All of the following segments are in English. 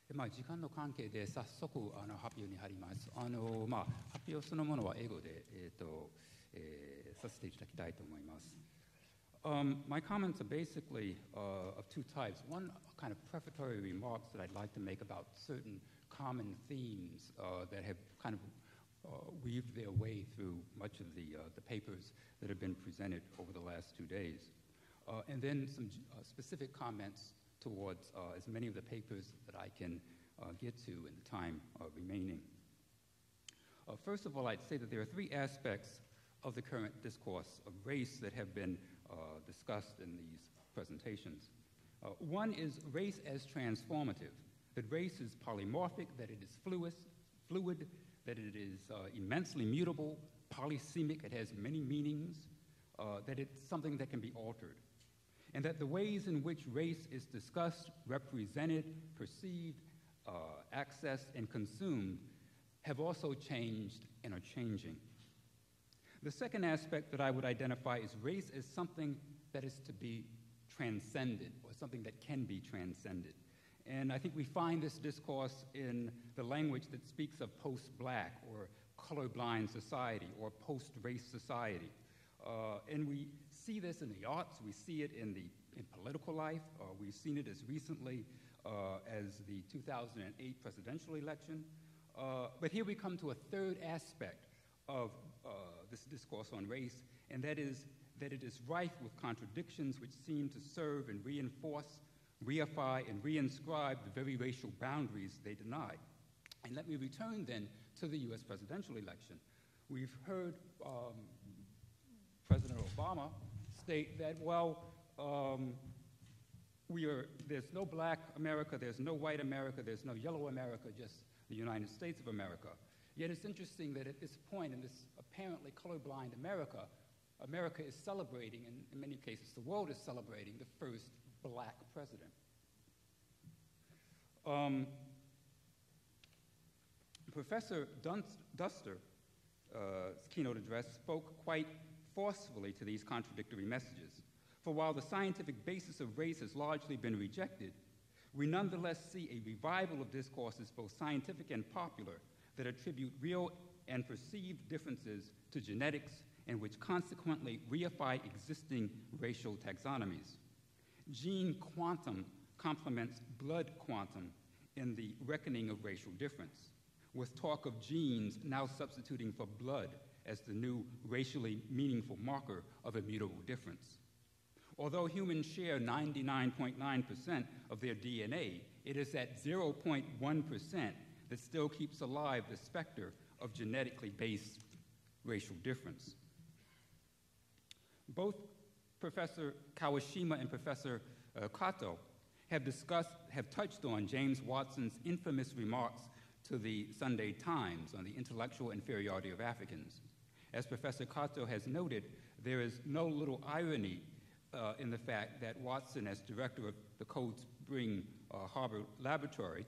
時間の関係で早速発表に入ります。発表そのものは英語で、させていただきたいと思います。My comments are basically of two types. One, kind of prefatory remarks that I'd like to make about certain common themes that have kind of weaved their way through much of the papers that have been presented over the last 2 days. And then some specific comments towards as many of the papers that I can get to in the time remaining. First of all, I'd say that there are three aspects of the current discourse of race that have been discussed in these presentations. One is race as transformative, that race is polymorphic, that it is fluid, that it is immensely mutable, polysemic, it has many meanings, that it's something that can be altered. And that the ways in which race is discussed, represented, perceived, accessed, and consumed have also changed and are changing. The second aspect that I would identify is race as something that is to be transcended, or something that can be transcended. And I think we find this discourse in the language that speaks of post-black or colorblind society or post-race society. And we see this in the arts, we see it in political life, we've seen it as recently as the 2008 presidential election. But here we come to a third aspect of this discourse on race, and that is that it is rife with contradictions which seem to serve and reinforce, reify, and reinscribe the very racial boundaries they deny. And let me return then to the US presidential election. We've heard President Obama state that, there's no black America, there's no white America, there's no yellow America, just the United States of America. Yet it's interesting that at this point in this apparently colorblind America, America is celebrating, and in many cases the world is celebrating, the first black president. Professor Duster's keynote address spoke quite forcefully to these contradictory messages. For while the scientific basis of race has largely been rejected, we nonetheless see a revival of discourses, both scientific and popular, that attribute real and perceived differences to genetics and which consequently reify existing racial taxonomies. Gene quantum complements blood quantum in the reckoning of racial difference, with talk of genes now substituting for blood as the new racially meaningful marker of immutable difference. Although humans share 99.9% of their DNA, it is that 0.1% that still keeps alive the specter of genetically based racial difference. Both Professor Kawashima and Professor Kato have touched on James Watson's infamous remarks to the Sunday Times on the intellectual inferiority of Africans. As Professor Kato has noted, there is no little irony in the fact that Watson, as director of the Cold Spring Harbor Laboratory,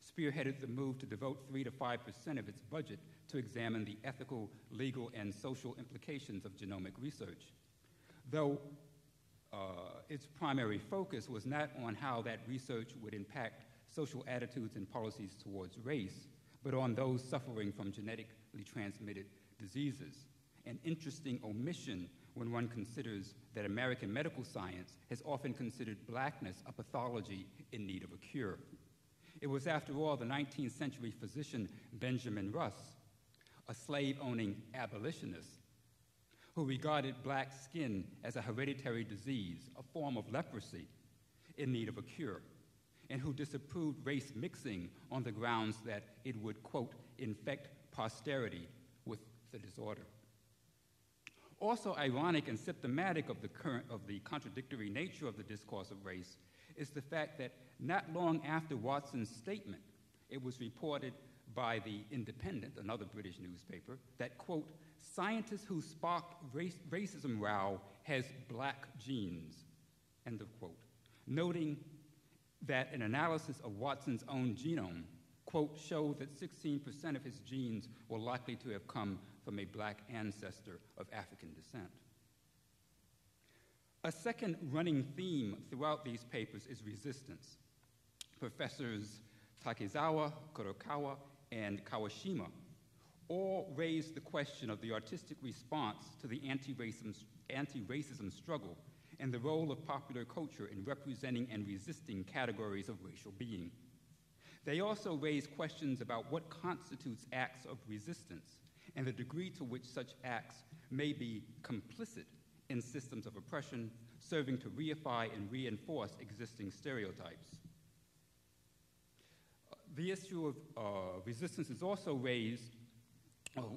spearheaded the move to devote 3 to 5% of its budget to examine the ethical, legal, and social implications of genomic research. Though its primary focus was not on how that research would impact social attitudes and policies towards race, but on those suffering from genetically transmitted diseases. An interesting omission when one considers that American medical science has often considered blackness a pathology in need of a cure. It was, after all, the 19th century physician Benjamin Russ, a slave-owning abolitionist, who regarded black skin as a hereditary disease, a form of leprosy in need of a cure, and who disapproved race mixing on the grounds that it would, quote, infect posterity with the disorder. Also ironic and symptomatic of the contradictory nature of the discourse of race is the fact that not long after Watson's statement, it was reported by The Independent, another British newspaper, that, quote, scientists who sparked racism row has black genes, end of quote, noting that an analysis of Watson's own genome, quote, showed that 16% of his genes were likely to have come from a black ancestor of African descent. A second running theme throughout these papers is resistance. Professors Takezawa, Kurokawa, and Kawashima all raised the question of the artistic response to the anti-racism struggle and the role of popular culture in representing and resisting categories of racial being. They also raised questions about what constitutes acts of resistance and the degree to which such acts may be complicit in systems of oppression, serving to reify and reinforce existing stereotypes. The issue of resistance is also raised,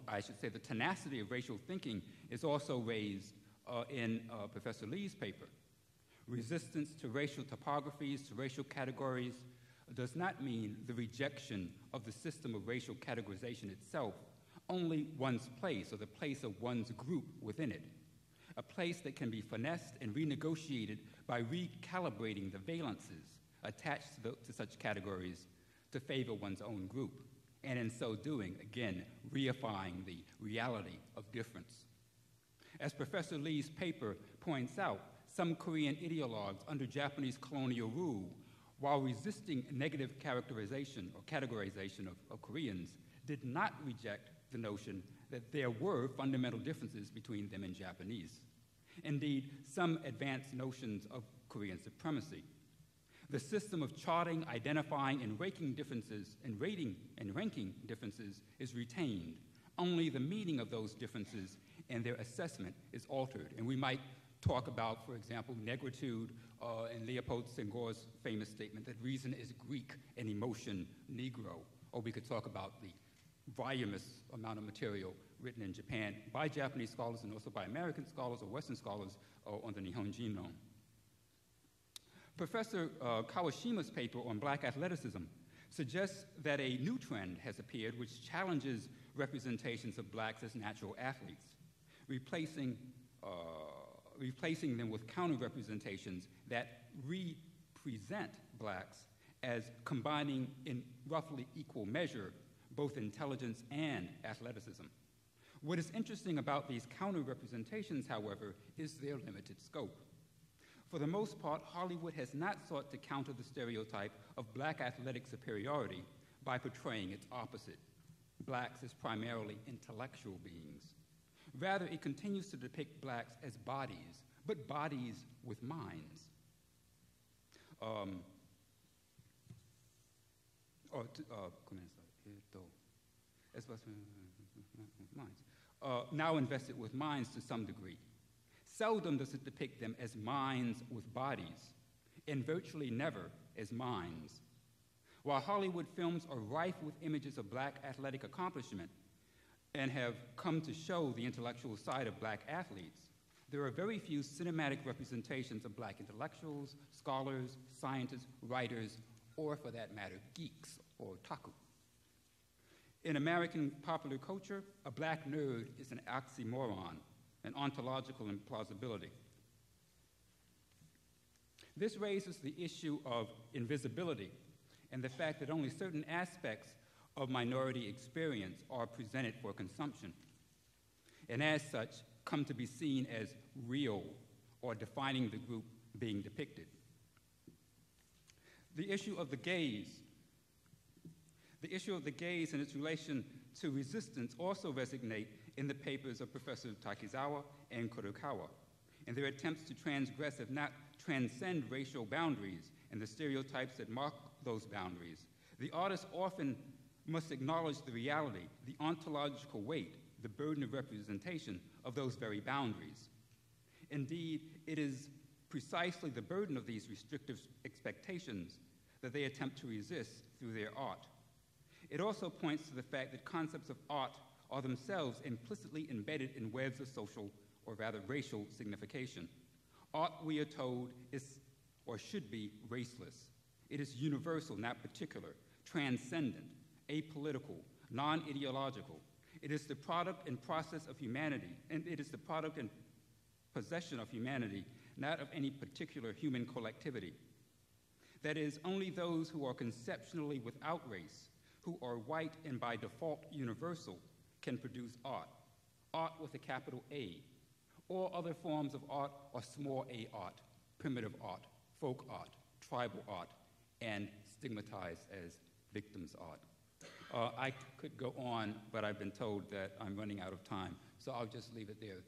I should say the tenacity of racial thinking is also raised in Professor Lee's paper. Resistance to racial topographies, to racial categories, does not mean the rejection of the system of racial categorization itself, only one's place or the place of one's group within it, a place that can be finessed and renegotiated by recalibrating the valences attached to such categories to favor one's own group, and in so doing, again, reifying the reality of difference. As Professor Lee's paper points out, some Korean ideologues under Japanese colonial rule, while resisting negative characterization or categorization of Koreans, did not reject the notion that there were fundamental differences between them and Japanese. Indeed, some advanced notions of Korean supremacy. The system of charting, identifying, and ranking differences is retained. Only the meaning of those differences and their assessment is altered. And we might talk about, for example, negritude and Leopold Senghor's famous statement that reason is Greek and emotion Negro. Or we could talk about the voluminous amount of material written in Japan by Japanese scholars and also by American scholars or Western scholars on the Nihon Genome. Professor Kawashima's paper on Black athleticism suggests that a new trend has appeared which challenges representations of blacks as natural athletes, replacing them with counter-representations that represent blacks as combining in roughly equal measure both intelligence and athleticism. What is interesting about these counter-representations, however, is their limited scope. For the most part, Hollywood has not sought to counter the stereotype of black athletic superiority by portraying its opposite, blacks as primarily intellectual beings. Rather, it continues to depict blacks as bodies, but bodies with minds. Now invested with minds to some degree. Seldom does it depict them as minds with bodies, and virtually never as minds. While Hollywood films are rife with images of black athletic accomplishment and have come to show the intellectual side of black athletes, there are very few cinematic representations of black intellectuals, scholars, scientists, writers, or for that matter, geeks or otaku. In American popular culture, a black nerd is an oxymoron, an ontological implausibility. This raises the issue of invisibility and the fact that only certain aspects of minority experience are presented for consumption, and as such, come to be seen as real or defining the group being depicted. The issue of the gaze and its relation to resistance also resonate in the papers of Professor Takezawa and Kurokawa, and their attempts to transgress, if not transcend, racial boundaries and the stereotypes that mark those boundaries. The artist often must acknowledge the reality, the ontological weight, the burden of representation of those very boundaries. Indeed, it is precisely the burden of these restrictive expectations that they attempt to resist through their art. It also points to the fact that concepts of art are themselves implicitly embedded in webs of social, or rather racial, signification. Art, we are told, is or should be raceless. It is universal, not particular, transcendent, apolitical, non-ideological. It is the product and process of humanity, and it is the product and possession of humanity, not of any particular human collectivity. That is, only those who are conceptually without race, who are white and by default universal, can produce art. Art with a capital A. All other forms of art are small a art, primitive art, folk art, tribal art, and stigmatized as victim's art. I could go on, but I've been told that I'm running out of time, so I'll just leave it there.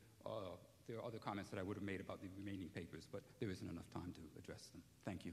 There are other comments that I would have made about the remaining papers, but there isn't enough time to address them. Thank you.